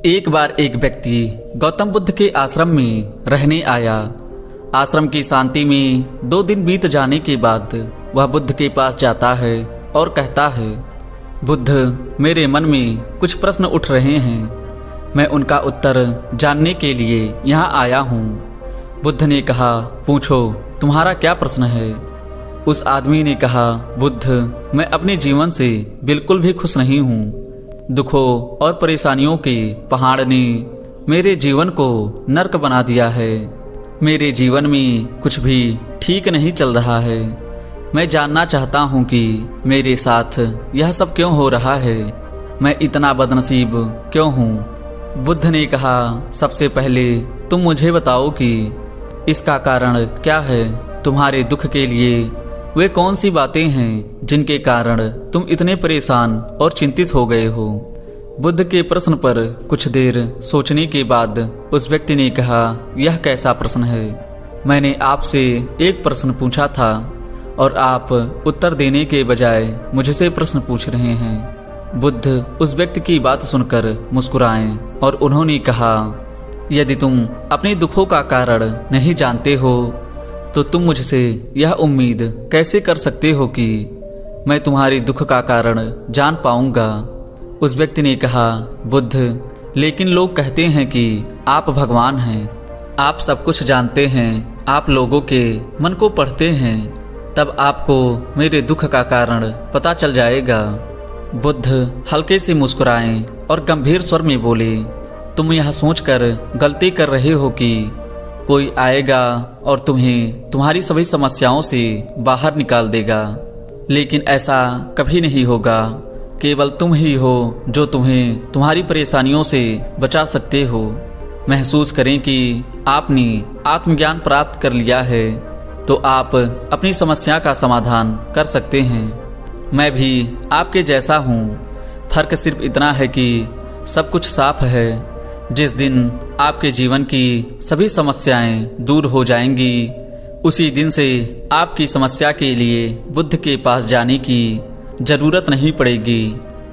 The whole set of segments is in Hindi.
एक बार एक व्यक्ति गौतम बुद्ध के आश्रम में रहने आया। आश्रम की शांति में 2 दिन बीत जाने के बाद वह बुद्ध के पास जाता है और कहता है, बुद्ध, मेरे मन में कुछ प्रश्न उठ रहे हैं। मैं उनका उत्तर जानने के लिए यहाँ आया हूँ। बुद्ध ने कहा, पूछो, तुम्हारा क्या प्रश्न है? उस आदमी ने कहा, बुद्ध, मैं अपने जीवन से बिल्कुल भी खुश नहीं हूँ। दुखों और परेशानियों के पहाड़ ने मेरे जीवन को नर्क बना दिया है। मेरे जीवन में कुछ भी ठीक नहीं चल रहा है। मैं जानना चाहता हूँ कि मेरे साथ यह सब क्यों हो रहा है। मैं इतना बदनसीब क्यों हूँ? बुद्ध ने कहा, सबसे पहले तुम मुझे बताओ कि इसका कारण क्या है। तुम्हारे दुख के लिए वे कौन सी बातें हैं जिनके कारण तुम इतने परेशान और चिंतित हो गए हो? बुद्ध के प्रश्न पर कुछ देर सोचने के बाद उस व्यक्ति ने कहा, यह कैसा प्रश्न है? मैंने आपसे एक प्रश्न पूछा था और आप उत्तर देने के बजाय मुझसे प्रश्न पूछ रहे हैं। बुद्ध उस व्यक्ति की बात सुनकर मुस्कुराए और उन्होंने कहा, यदि तुम अपने दुखों का कारण नहीं जानते हो तो तुम मुझसे यह उम्मीद कैसे कर सकते हो कि मैं तुम्हारी दुख का कारण जान पाऊंगा? उस व्यक्ति ने कहा, बुद्ध, लेकिन लोग कहते हैं कि आप भगवान हैं। आप सब कुछ जानते हैं। आप लोगों के मन को पढ़ते हैं। तब आपको मेरे दुख का कारण पता चल जाएगा। बुद्ध हल्के से मुस्कुराए और गंभीर स्वर में बोले, तुम यह सोचकर गलती कर रहे हो कि कोई आएगा और तुम्हें तुम्हारी सभी समस्याओं से बाहर निकाल देगा। लेकिन ऐसा कभी नहीं होगा। केवल तुम ही हो जो तुम्हें तुम्हारी परेशानियों से बचा सकते हो। महसूस करें कि आपने आत्मज्ञान प्राप्त कर लिया है तो आप अपनी समस्या का समाधान कर सकते हैं। मैं भी आपके जैसा हूँ। फर्क सिर्फ इतना है कि सब कुछ साफ है। जिस दिन आपके जीवन की सभी समस्याएं दूर हो जाएंगी, उसी दिन से आपकी समस्या के लिए बुद्ध के पास जाने की जरूरत नहीं पड़ेगी।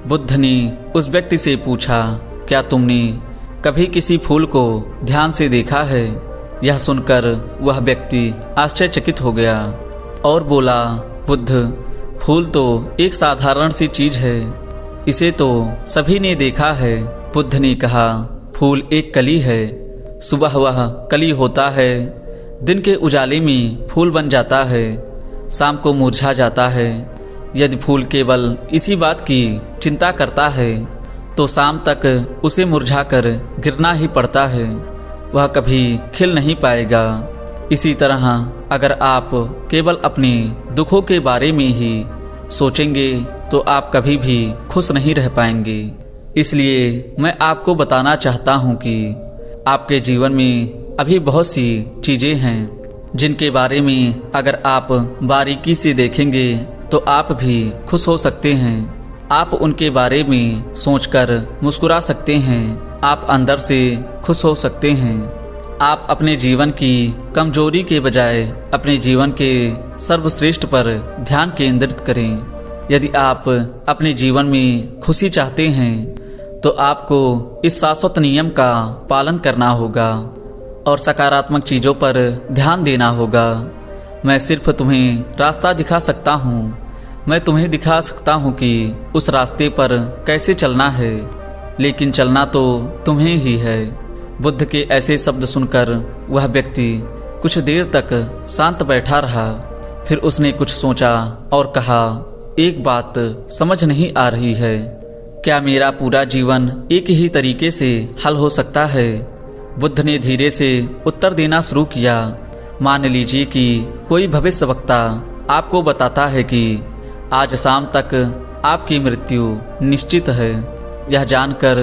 बुद्ध ने उस व्यक्ति से पूछा, क्या तुमने कभी किसी फूल को ध्यान से देखा है? यह सुनकर वह व्यक्ति आश्चर्यचकित हो गया और बोला, बुद्ध, फूल तो एक साधारण सी चीज है। इसे तो सभी ने देखा है। बुद्ध ने कहा, फूल एक कली है। सुबह वह कली होता है। दिन के उजाले में फूल बन जाता है। शाम को मुरझा जाता है। यदि फूल केवल इसी बात की चिंता करता है तो शाम तक उसे मुरझाकर गिरना ही पड़ता है। वह कभी खिल नहीं पाएगा। इसी तरह अगर आप केवल अपने दुखों के बारे में ही सोचेंगे तो आप कभी भी खुश नहीं रह पाएंगे। इसलिए मैं आपको बताना चाहता हूँ कि आपके जीवन में अभी बहुत सी चीज़ें हैं जिनके बारे में अगर आप बारीकी से देखेंगे तो आप भी खुश हो सकते हैं। आप उनके बारे में सोचकर मुस्कुरा सकते हैं। आप अंदर से खुश हो सकते हैं। आप अपने जीवन की कमजोरी के बजाय अपने जीवन के सर्वश्रेष्ठ पर ध्यान केंद्रित करें। यदि आप अपने जीवन में खुशी चाहते हैं तो आपको इस शाश्वत नियम का पालन करना होगा और सकारात्मक चीज़ों पर ध्यान देना होगा। मैं सिर्फ तुम्हें रास्ता दिखा सकता हूँ। मैं तुम्हें दिखा सकता हूँ कि उस रास्ते पर कैसे चलना है, लेकिन चलना तो तुम्हें ही है। बुद्ध के ऐसे शब्द सुनकर वह व्यक्ति कुछ देर तक शांत बैठा रहा। फिर उसने कुछ सोचा और कहा, एक बात समझ नहीं आ रही है। क्या मेरा पूरा जीवन एक ही तरीके से हल हो सकता है? बुद्ध ने धीरे से उत्तर देना शुरू किया। मान लीजिए कि कोई भविष्यवक्ता आपको बताता है कि आज शाम तक आपकी मृत्यु निश्चित है। यह जानकर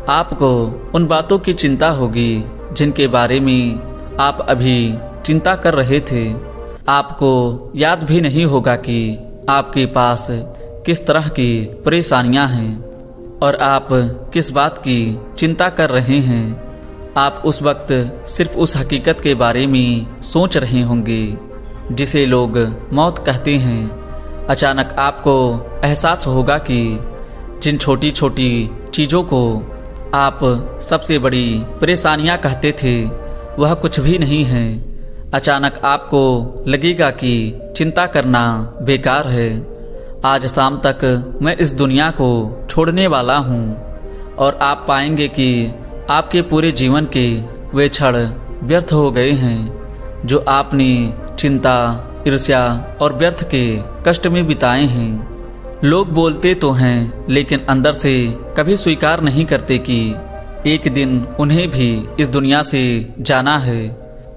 आपको उन बातों की चिंता होगी जिनके बारे में आप अभी चिंता कर रहे थे। आपको याद भी नहीं होगा कि आपके पास किस तरह की परेशानियां हैं और आप किस बात की चिंता कर रहे हैं। आप उस वक्त सिर्फ उस हकीकत के बारे में सोच रहे होंगे जिसे लोग मौत कहते हैं। अचानक आपको एहसास होगा कि जिन छोटी छोटी चीज़ों को आप सबसे बड़ी परेशानियां कहते थे वह कुछ भी नहीं है। अचानक आपको लगेगा कि चिंता करना बेकार है। आज शाम तक मैं इस दुनिया को छोड़ने वाला हूँ और आप पाएंगे कि आपके पूरे जीवन के वे क्षण व्यर्थ हो गए हैं जो आपने चिंता, ईर्ष्या और व्यर्थ के कष्ट में बिताए हैं। लोग बोलते तो हैं लेकिन अंदर से कभी स्वीकार नहीं करते कि एक दिन उन्हें भी इस दुनिया से जाना है।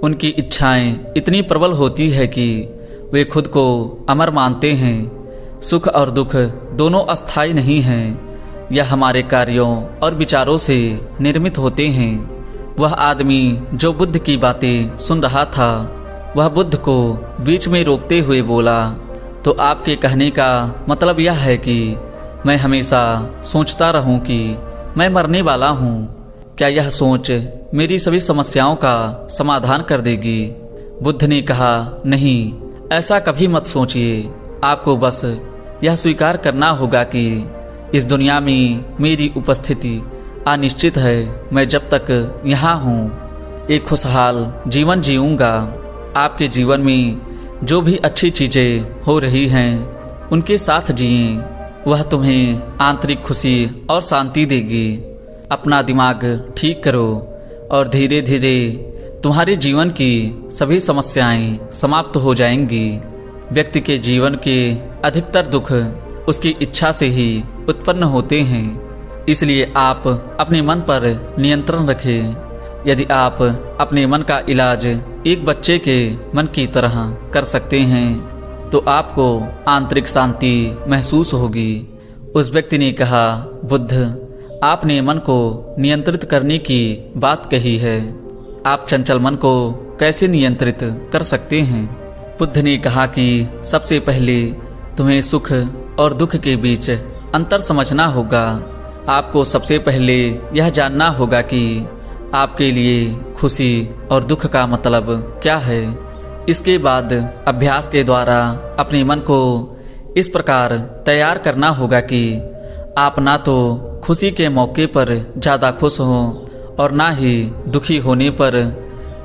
उनकी इच्छाएं इतनी प्रबल होती है कि वे खुद को अमर मानते हैं। सुख और दुख दोनों अस्थायी नहीं हैं। यह हमारे कार्यों और विचारों से निर्मित होते हैं। वह आदमी जो बुद्ध की बातें सुन रहा था वह बुद्ध को बीच में रोकते हुए बोला, तो आपके कहने का मतलब यह है कि मैं हमेशा सोचता रहूं कि मैं मरने वाला हूं। क्या यह सोच मेरी सभी समस्याओं का समाधान कर देगी? बुद्ध ने कहा, नहीं, ऐसा कभी मत सोचिए। आपको बस यह स्वीकार करना होगा कि इस दुनिया में मेरी उपस्थिति अनिश्चित है। मैं जब तक यहाँ हूँ एक खुशहाल जीवन जीऊँगा। आपके जीवन में जो भी अच्छी चीज़ें हो रही हैं उनके साथ जिए। वह तुम्हें आंतरिक खुशी और शांति देगी। अपना दिमाग ठीक करो और धीरे धीरे तुम्हारे जीवन की सभी समस्याएं समाप्त हो जाएंगी। व्यक्ति के जीवन के अधिकतर दुख उसकी इच्छा से ही उत्पन्न होते हैं। इसलिए आप अपने मन पर नियंत्रण रखें। यदि आप अपने मन का इलाज एक बच्चे के मन की तरह कर सकते हैं तो आपको आंतरिक शांति महसूस होगी। उस व्यक्ति ने कहा, बुद्ध, आपने मन को नियंत्रित करने की बात कही है। आप चंचल मन को कैसे नियंत्रित कर सकते हैं? बुद्ध ने कहा कि सबसे पहले तुम्हें सुख और दुख के बीच अंतर समझना होगा। आपको सबसे पहले यह जानना होगा कि आपके लिए खुशी और दुख का मतलब क्या है। इसके बाद अभ्यास के द्वारा अपने मन को इस प्रकार तैयार करना होगा कि आप ना तो खुशी के मौके पर ज़्यादा खुश हों और ना ही दुखी होने पर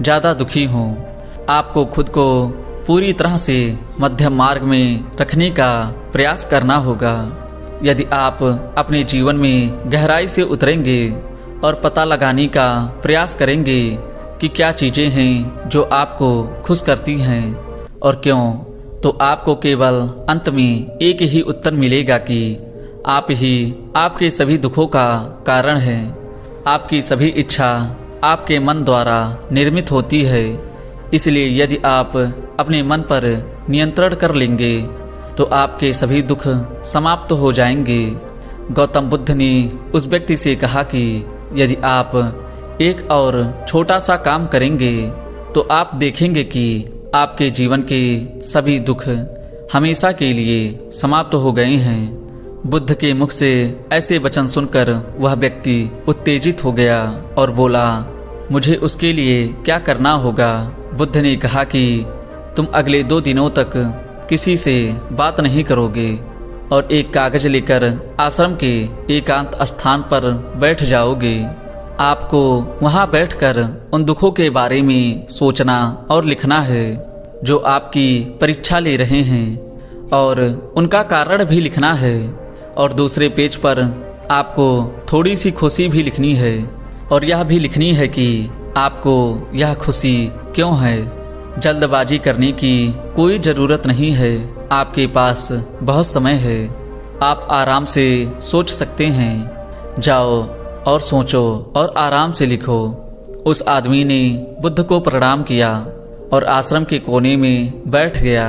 ज़्यादा दुखी हों। आपको खुद को पूरी तरह से मध्यम मार्ग में रखने का प्रयास करना होगा। यदि आप अपने जीवन में गहराई से उतरेंगे और पता लगाने का प्रयास करेंगे कि क्या चीज़ें हैं जो आपको खुश करती हैं और क्यों, तो आपको केवल अंत में एक ही उत्तर मिलेगा कि आप ही आपके सभी दुखों का कारण हैं। आपकी सभी इच्छा आपके मन द्वारा निर्मित होती है। इसलिए यदि आप अपने मन पर नियंत्रण कर लेंगे तो आपके सभी दुख समाप्त हो जाएंगे। गौतम बुद्ध ने उस व्यक्ति से कहा कि यदि आप एक और छोटा सा काम करेंगे तो आप देखेंगे कि आपके जीवन के सभी दुख हमेशा के लिए समाप्त हो गए हैं। बुद्ध के मुख से ऐसे वचन सुनकर वह व्यक्ति उत्तेजित हो गया और बोला, मुझे उसके लिए क्या करना होगा? बुद्ध ने कहा कि तुम अगले 2 दिनों तक किसी से बात नहीं करोगे और एक कागज लेकर आश्रम के एकांत स्थान पर बैठ जाओगे। आपको वहां बैठकर उन दुखों के बारे में सोचना और लिखना है जो आपकी परीक्षा ले रहे हैं और उनका कारण भी लिखना है। और दूसरे पेज पर आपको थोड़ी सी खुशी भी लिखनी है और यह भी लिखनी है कि आपको यह खुशी क्यों है। जल्दबाजी करने की कोई ज़रूरत नहीं है। आपके पास बहुत समय है। आप आराम से सोच सकते हैं। जाओ और सोचो और आराम से लिखो। उस आदमी ने बुद्ध को प्रणाम किया और आश्रम के कोने में बैठ गया।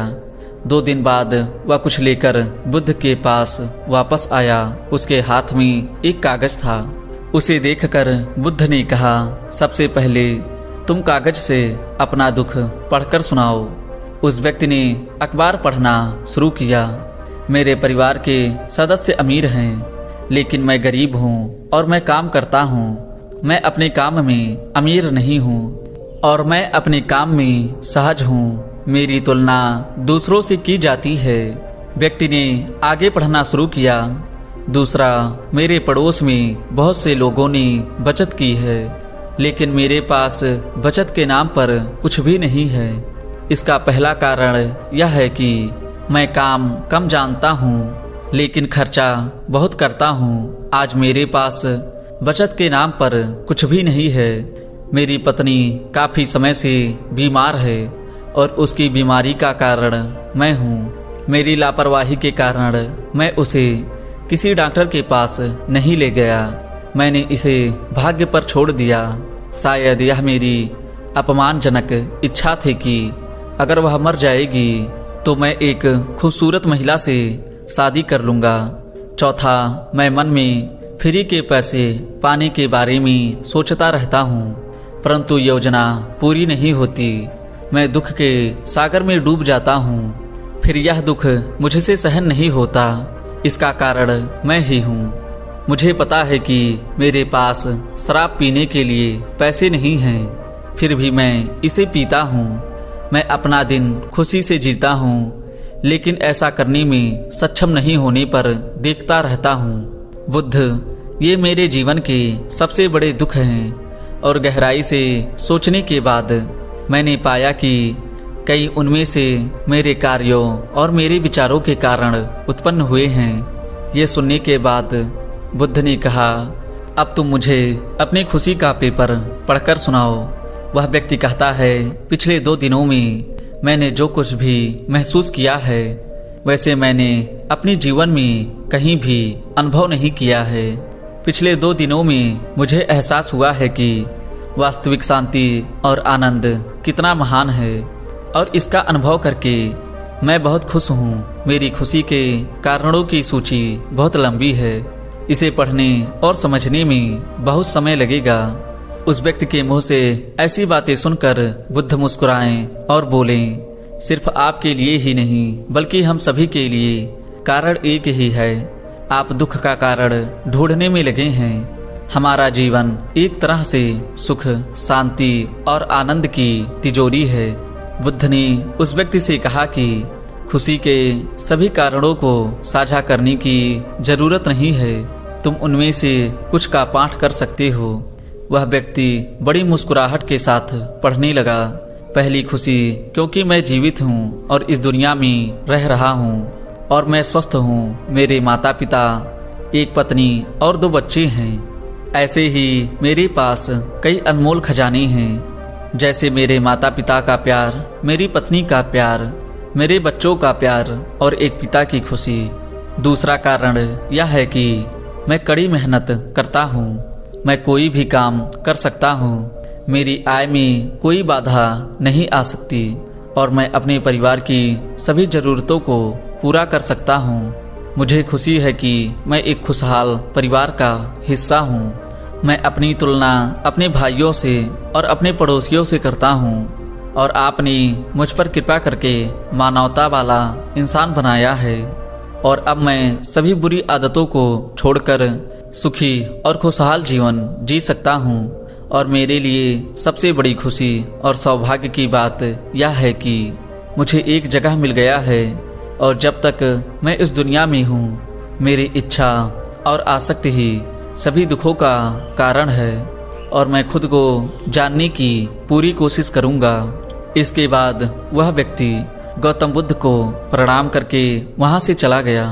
2 दिन बाद वह कुछ लेकर बुद्ध के पास वापस आया। उसके हाथ में एक कागज था। उसे देखकर बुद्ध ने कहा, सबसे पहले तुम कागज से अपना दुख पढ़कर सुनाओ। उस व्यक्ति ने अखबार पढ़ना शुरू किया। मेरे परिवार के सदस्य अमीर हैं लेकिन मैं गरीब हूँ और मैं काम करता हूँ। मैं अपने काम में अमीर नहीं हूँ और मैं अपने काम में सहज हूँ। मेरी तुलना दूसरों से की जाती है। व्यक्ति ने आगे पढ़ना शुरू किया। दूसरा, मेरे पड़ोस में बहुत से लोगों ने बचत की है, लेकिन मेरे पास बचत के नाम पर कुछ भी नहीं है। इसका पहला कारण यह है कि मैं काम कम जानता हूँ, लेकिन खर्चा बहुत करता हूँ। आज मेरे पास बचत के नाम पर कुछ भी नहीं है। मेरी पत्नी काफ़ी समय से बीमार है और उसकी बीमारी का कारण मैं हूँ। मेरी लापरवाही के कारण मैं उसे किसी डॉक्टर के पास नहीं ले गया। मैंने इसे भाग्य पर छोड़ दिया। शायद यह मेरी अपमानजनक इच्छा थी कि अगर वह मर जाएगी तो मैं एक खूबसूरत महिला से शादी कर लूँगा। चौथा, मैं मन में फ्री के पैसे पाने के बारे में सोचता रहता हूँ, परंतु योजना पूरी नहीं होती। मैं दुख के सागर में डूब जाता हूँ, फिर यह दुख मुझसे सहन नहीं होता। इसका कारण मैं ही हूँ। मुझे पता है कि मेरे पास शराब पीने के लिए पैसे नहीं हैं, फिर भी मैं इसे पीता हूँ। मैं अपना दिन खुशी से जीता हूँ, लेकिन ऐसा करने में सक्षम नहीं होने पर देखता रहता हूँ। बुद्ध, ये मेरे जीवन के सबसे बड़े दुख हैं, और गहराई से सोचने के बाद मैंने पाया कि कई उनमें से मेरे कार्यों और मेरे विचारों के कारण उत्पन्न हुए हैं। ये सुनने के बाद बुद्ध ने कहा, अब तुम मुझे अपनी खुशी का पेपर पढ़कर सुनाओ। वह व्यक्ति कहता है, पिछले 2 दिनों में मैंने जो कुछ भी महसूस किया है वैसे मैंने अपने जीवन में कहीं भी अनुभव नहीं किया है। पिछले 2 दिनों में मुझे एहसास हुआ है कि वास्तविक शांति और आनंद कितना महान है, और इसका अनुभव करके मैं बहुत खुश हूँ। मेरी खुशी के कारणों की सूची बहुत लंबी है। इसे पढ़ने और समझने में बहुत समय लगेगा। उस व्यक्ति के मुंह से ऐसी बातें सुनकर बुद्ध मुस्कुराएं और बोलें, सिर्फ आपके लिए ही नहीं बल्कि हम सभी के लिए कारण एक ही है। आप दुख का कारण ढूंढने में लगे हैं। हमारा जीवन एक तरह से सुख, शांति और आनंद की तिजोरी है। बुद्ध ने उस व्यक्ति से कहा कि खुशी के सभी कारणों को साझा करने की जरूरत नहीं है, तुम उनमें से कुछ का पाठ कर सकते हो। वह व्यक्ति बड़ी मुस्कुराहट के साथ पढ़ने लगा। पहली खुशी, क्योंकि मैं जीवित हूँ और इस दुनिया में रह रहा हूँ और मैं स्वस्थ हूँ। मेरे माता पिता, एक पत्नी और 2 बच्चे हैं। ऐसे ही मेरे पास कई अनमोल खजाने हैं, जैसे मेरे माता पिता का प्यार, मेरी पत्नी का प्यार, मेरे बच्चों का प्यार और एक पिता की खुशी। दूसरा कारण यह है कि मैं कड़ी मेहनत करता हूँ। मैं कोई भी काम कर सकता हूँ। मेरी आय में कोई बाधा नहीं आ सकती और मैं अपने परिवार की सभी ज़रूरतों को पूरा कर सकता हूँ। मुझे खुशी है कि मैं एक खुशहाल परिवार का हिस्सा हूँ। मैं अपनी तुलना अपने भाइयों से और अपने पड़ोसियों से करता हूँ, और आपने मुझ पर कृपा करके मानवता वाला इंसान बनाया है, और अब मैं सभी बुरी आदतों को छोड़कर सुखी और खुशहाल जीवन जी सकता हूँ। और मेरे लिए सबसे बड़ी खुशी और सौभाग्य की बात यह है कि मुझे एक जगह मिल गया है, और जब तक मैं इस दुनिया में हूँ मेरी इच्छा और आसक्ति ही सभी दुखों का कारण है, और मैं खुद को जानने की पूरी कोशिश करूँगा। इसके बाद वह व्यक्ति गौतम बुद्ध को प्रणाम करके वहाँ से चला गया।